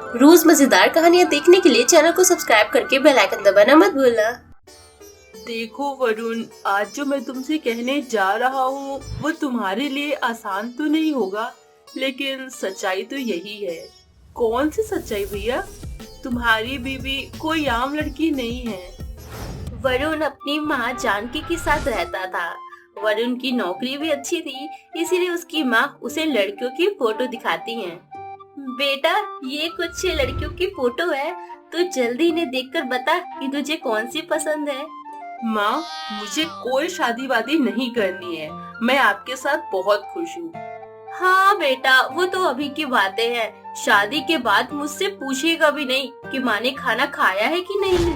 रोज मजेदार कहानियाँ देखने के लिए चैनल को सब्सक्राइब करके बेल आइकन दबाना मत भूलना। देखो वरुण, आज जो मैं तुमसे कहने जा रहा हूँ वो तुम्हारे लिए आसान तो नहीं होगा, लेकिन सच्चाई तो यही है। कौन सी सच्चाई भैया? तुम्हारी बीवी कोई आम लड़की नहीं है। वरुण अपनी माँ जानकी के साथ रहता था। वरुण की नौकरी भी अच्छी थी, इसीलिए उसकी माँ उसे लड़कियों की फोटो दिखाती हैं। बेटा, ये कुछ लड़कियों की फोटो है, तो जल्दी इन्हें देखकर बता कि तुझे कौन सी पसंद है। माँ, मुझे कोई शादी वादी नहीं करनी है। मैं आपके साथ बहुत खुश हूँ। हाँ बेटा, वो तो अभी की बातें हैं। शादी के बाद मुझसे पूछेगा भी नहीं कि माँ ने खाना खाया है कि नहीं।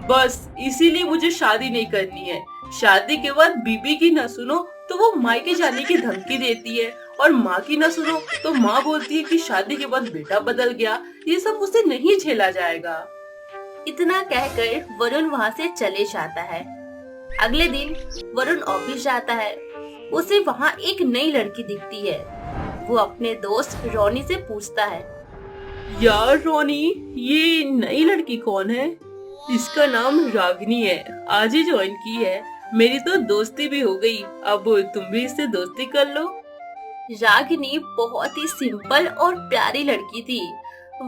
बस इसीलिए मुझे शादी नहीं करनी है। शादी के बाद बीबी की न सुनो तो वो मायके जाने की धमकी देती है, और माँ की न सुनो तो माँ बोलती है कि शादी के बाद बेटा बदल गया। ये सब मुझसे नहीं झेला जाएगा। इतना कहकर वरुण वहाँ से चले जाता है। अगले दिन वरुण ऑफिस जाता है। उसे वहाँ एक नई लड़की दिखती है। वो अपने दोस्त रोनी से पूछता है, यार रोनी, ये नई लड़की कौन है? इसका नाम रागिनी है, आज ही ज्वाइन की है। मेरी तो दोस्ती भी हो गई, अब तुम भी इससे दोस्ती कर लो। रागिनी बहुत ही सिंपल और प्यारी लड़की थी।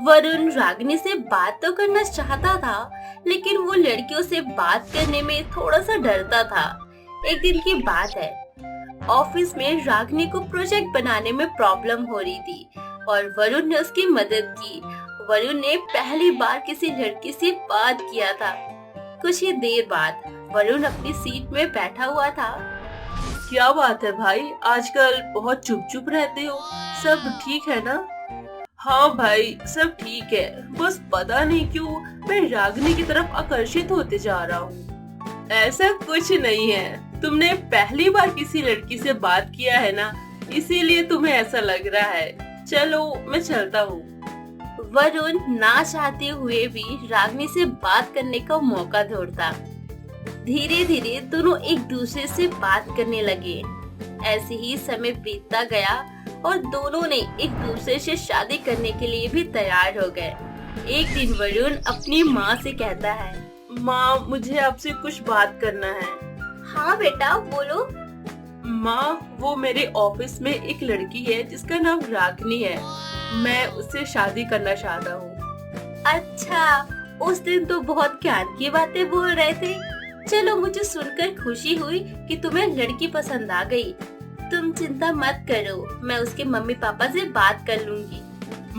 वरुण रागिनी से बात तो करना चाहता था, लेकिन वो लड़कियों से बात करने में थोड़ा सा डरता था। एक दिन की बात है, ऑफिस में रागिनी को प्रोजेक्ट बनाने में प्रॉब्लम हो रही थी और वरुण ने उसकी मदद की। वरुण ने पहली बार किसी लड़की से बात किया था। कुछ ही देर बाद वरुण अपनी सीट में बैठा हुआ था। क्या बात है भाई, आजकल बहुत चुप चुप रहते हो, सब ठीक है ना? हाँ भाई, सब ठीक है, बस पता नहीं क्यों मैं रागिनी की तरफ आकर्षित होते जा रहा हूँ। ऐसा कुछ नहीं है, तुमने पहली बार किसी लड़की से बात किया है ना, इसीलिए तुम्हें ऐसा लग रहा है। चलो मैं चलता हूँ। वरुण ना चाहते हुए भी रागिनी से बात करने का मौका ढूंढता। धीरे धीरे दोनों एक दूसरे से बात करने लगे। ऐसे ही समय बीतता गया और दोनों ने एक दूसरे से शादी करने के लिए भी तैयार हो गए। एक दिन वरुण अपनी माँ से कहता है, माँ, मुझे आपसे कुछ बात करना है। हाँ बेटा, बोलो। माँ, वो मेरे ऑफिस में एक लड़की है जिसका नाम रागिनी है। मैं उससे शादी करना चाहता हूँ। अच्छा, उस दिन तो बहुत ज्ञान की बातें बोल रहे थे। चलो, मुझे सुनकर खुशी हुई कि तुम्हें लड़की पसंद आ गई। तुम चिंता मत करो, मैं उसके मम्मी पापा से बात कर लूंगी।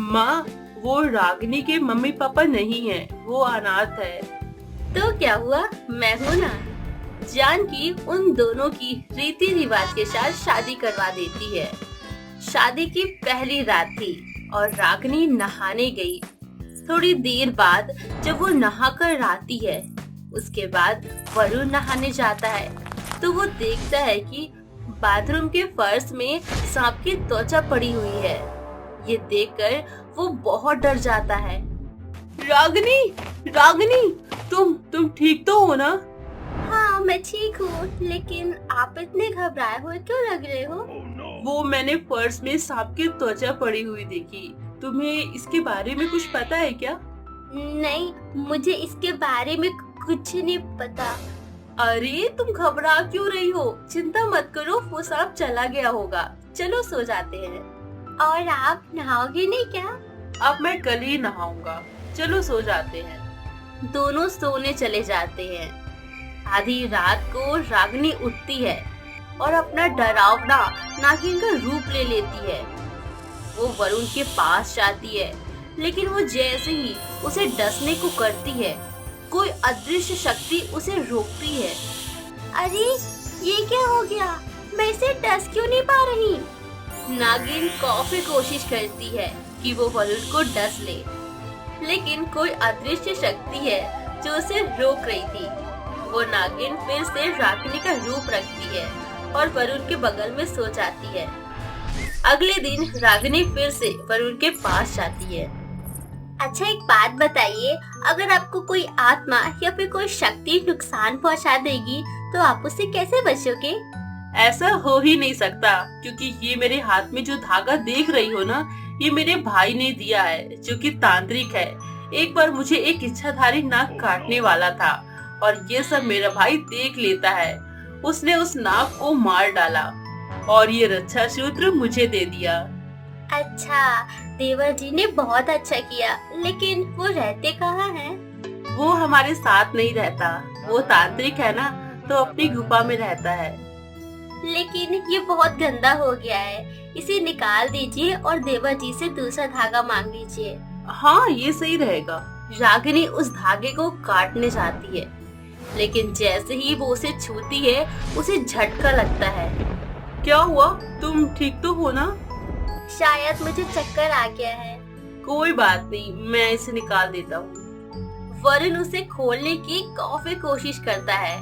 माँ, वो रागिनी के मम्मी पापा नहीं है, वो अनाथ है। तो क्या हुआ, मैं हूँ ना। जानकी उन दोनों की रीति रिवाज के साथ शादी करवा देती है। शादी की पहली रात थी और रागिनी नहाने गई। थोड़ी देर बाद जब वो नहाकर आती है, उसके बाद वरुण नहाने जाता है तो वो देखता है कि बाथरूम के फर्श में सांप की त्वचा पड़ी हुई है। ये देखकर वो बहुत डर जाता है। रागिनी, रागिनी, तुम ठीक तो हो ना? हाँ, मैं ठीक हूँ, लेकिन आप इतने घबराए हुए क्यों लग रहे हो? वो मैंने फर्श में सांप की त्वचा पड़ी हुई देखी। तुम्हें इसके बारे में कुछ पता है क्या? नहीं, मुझे इसके बारे में कुछ नहीं पता। अरे, तुम घबरा क्यों रही हो? चिंता मत करो, वो सांप चला गया होगा। चलो सो जाते हैं। और आप नहाओगे नहीं क्या? अब मैं कल ही नहाऊंगा। चलो सो जाते हैं। दोनों सोने चले जाते हैं। आधी रात को रागिनी उठती है और अपना डरावना नागिन का रूप ले लेती है। वो वरुण के पास जाती है, लेकिन वो जैसे ही उसे डसने को करती है, कोई अदृश्य शक्ति उसे रोकती है। अरे, ये क्या हो गया? मैं इसे डस क्यों नहीं पा रही? नागिन काफी कोशिश करती है कि वो वरुण को डस ले, लेकिन कोई अदृश्य शक्ति है जो उसे रोक रही थी। वो नागिन फिर से रागिनी का रूप रखती है और वरुण के बगल में सो जाती है। अगले दिन रागिनी फिर से वरुण के पास जाती है। अच्छा, एक बात बताइए, अगर आपको कोई आत्मा या फिर कोई शक्ति नुकसान पहुंचा देगी तो आप उससे कैसे बचोगे? ऐसा हो ही नहीं सकता, क्योंकि ये मेरे हाथ में जो धागा देख रही हो ना, ये मेरे भाई ने दिया है, जो कि तांत्रिक है। एक बार मुझे एक इच्छाधारी नाग काटने वाला था और ये सब मेरा भाई देख लेता है। उसने उस नाग को मार डाला और ये रक्षा सूत्र मुझे दे दिया। अच्छा, देवर जी ने बहुत अच्छा किया, लेकिन वो रहते कहाँ हैं? वो हमारे साथ नहीं रहता, वो तांत्रिक है ना, तो अपनी गुफा में रहता है। लेकिन ये बहुत गंदा हो गया है, इसे निकाल दीजिए और देवर जी से दूसरा धागा मांग लीजिए। हाँ, ये सही रहेगा। रागिनी उस धागे को काटने जाती है, लेकिन जैसे ही वो उसे छूती है उसे झटका लगता है। क्या हुआ? तुम ठीक तो हो ना? शायद मुझे चक्कर आ गया है। कोई बात नहीं, मैं इसे निकाल देता हूँ। वरुण उसे खोलने की काफी कोशिश करता है,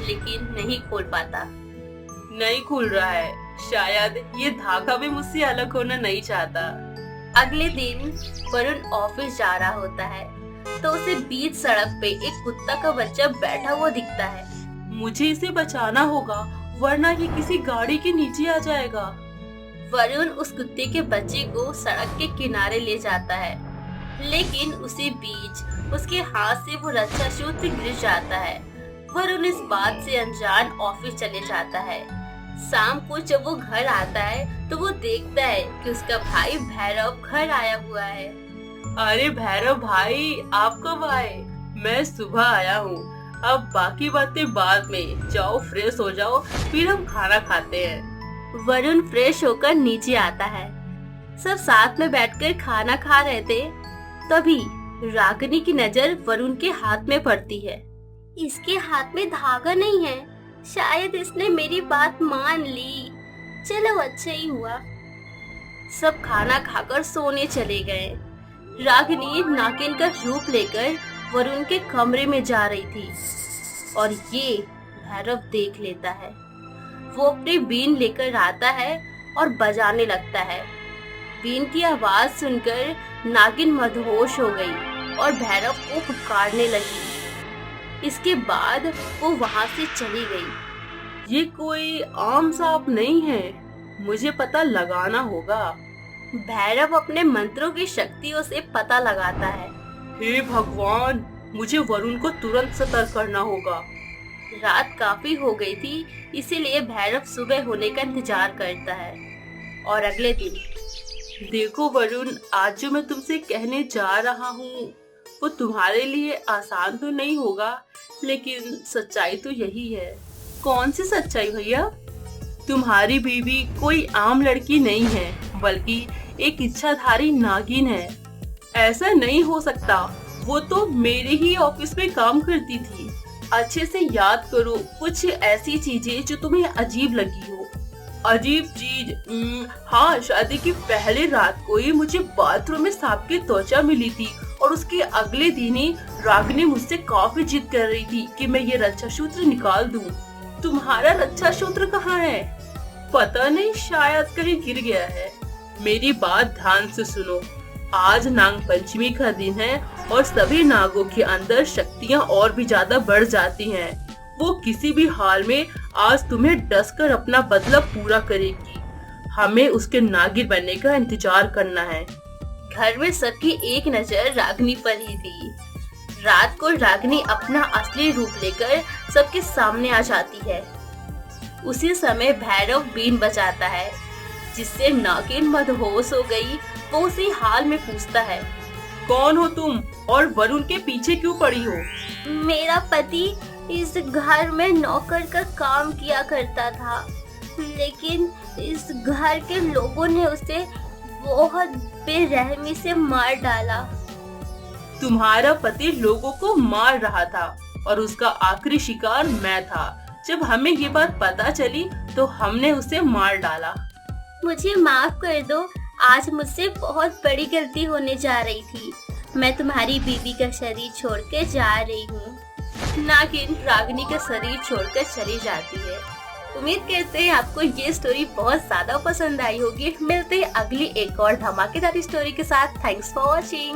लेकिन नहीं खोल पाता। नहीं खुल रहा है। शायद ये धागा भी मुझसे अलग होना नहीं चाहता। अगले दिन वरुण ऑफिस जा रहा होता है तो उसे बीच सड़क पे एक कुत्ता का बच्चा बैठा हुआ दिखता है। मुझे इसे बचाना होगा, वरना ये किसी गाड़ी के नीचे आ जाएगा। वरुण उस कुत्ते के बच्चे को सड़क के किनारे ले जाता है, लेकिन उसी बीच उसके हाथ से वो रक्षा सूत्र गिर जाता है। वरुण इस बात से अनजान ऑफिस चले जाता है। शाम को जब वो घर आता है तो वो देखता है कि उसका भाई भैरव घर आया हुआ है। अरे भैरव भाई, आप कब आए? मैं सुबह आया हूँ। अब बाकी बातें बाद में। जाओ फ्रेश हो जाओ, फिर हम खाना खाते हैं। वरुण फ्रेश होकर नीचे आता है। सब साथ में बैठकर खाना खा रहे थे, तभी रागिनी की नजर वरुण के हाथ में पड़ती है। इसके हाथ में धागा नहीं है, शायद इसने मेरी बात मान ली। चलो अच्छा ही हुआ। सब खाना खाकर सोने चले गए। रागिनी नागिन का रूप लेकर वरुण के कमरे में जा रही थी और ये भैरव देख लेता है। वो अपनी बीन लेकर आता है और बजाने लगता है। बीन की आवाज सुनकर नागिन मदहोश हो गई और भैरव को पुकारने लगी। इसके बाद वो वहाँ से चली गई। ये कोई आम सांप नहीं है, मुझे पता लगाना होगा। भैरव अपने मंत्रों की शक्तियों से पता लगाता है। हे भगवान, मुझे वरुण को तुरंत सतर्क करना होगा। रात काफी हो गई थी, इसीलिए भैरव सुबह होने का इंतजार करता है। और अगले दिन देखो वरुण, आज जो मैं तुमसे कहने जा रहा हूँ वो तुम्हारे लिए आसान तो नहीं होगा, लेकिन सच्चाई तो यही है। कौन सी सच्चाई भैया? तुम्हारी बीवी कोई आम लड़की नहीं है, बल्कि एक इच्छाधारी नागिन है। ऐसा नहीं हो सकता, वो तो मेरे ही ऑफिस में काम करती थी। अच्छे से याद करो कुछ ऐसी चीजें जो तुम्हें अजीब लगी हो। अजीब चीज? हाँ, शादी की पहले रात को ही मुझे बाथरूम में सांप की त्वचा मिली थी और उसके अगले दिन ही रागिनी मुझसे काफी जिद कर रही थी कि मैं ये रक्षा सूत्र निकाल दूं। तुम्हारा रक्षा सूत्र कहाँ है? पता नहीं, शायद कहीं गिर गया है। मेरी बात ध्यान से सुनो। आज नाग पंचमी का दिन है और सभी नागों के अंदर शक्तियाँ और भी ज्यादा बढ़ जाती हैं। वो किसी भी हाल में आज तुम्हें डसकर अपना बदला पूरा करेगी। हमें उसके नागिन बनने का इंतजार करना है। घर में सबकी एक नजर रागिनी पर ही थी। रात को रागिनी अपना असली रूप लेकर सबके सामने आ जाती है। उसी समय भैरव बीन बजाता है, जिससे नागिन मदहोश हो गई। वो उसी हाल में पूछता है, कौन हो तुम और वरुण के पीछे क्यों पड़ी हो? मेरा पति इस घर में नौकर का काम किया करता था, लेकिन इस घर के लोगों ने उसे बहुत बेरहमी से मार डाला। तुम्हारा पति लोगों को मार रहा था और उसका आखिरी शिकार मैं था। जब हमें ये बात पता चली तो हमने उसे मार डाला। मुझे माफ कर दो, आज मुझसे बहुत बड़ी गलती होने जा रही थी। मैं तुम्हारी बीवी का शरीर छोड़कर जा रही हूँ। नागिन रागिनी का शरीर छोड़कर चली जाती है। उम्मीद करते हैं आपको ये स्टोरी बहुत ज्यादा पसंद आई होगी। मिलते हैं अगली एक और धमाकेदार स्टोरी के साथ। Thanks for watching.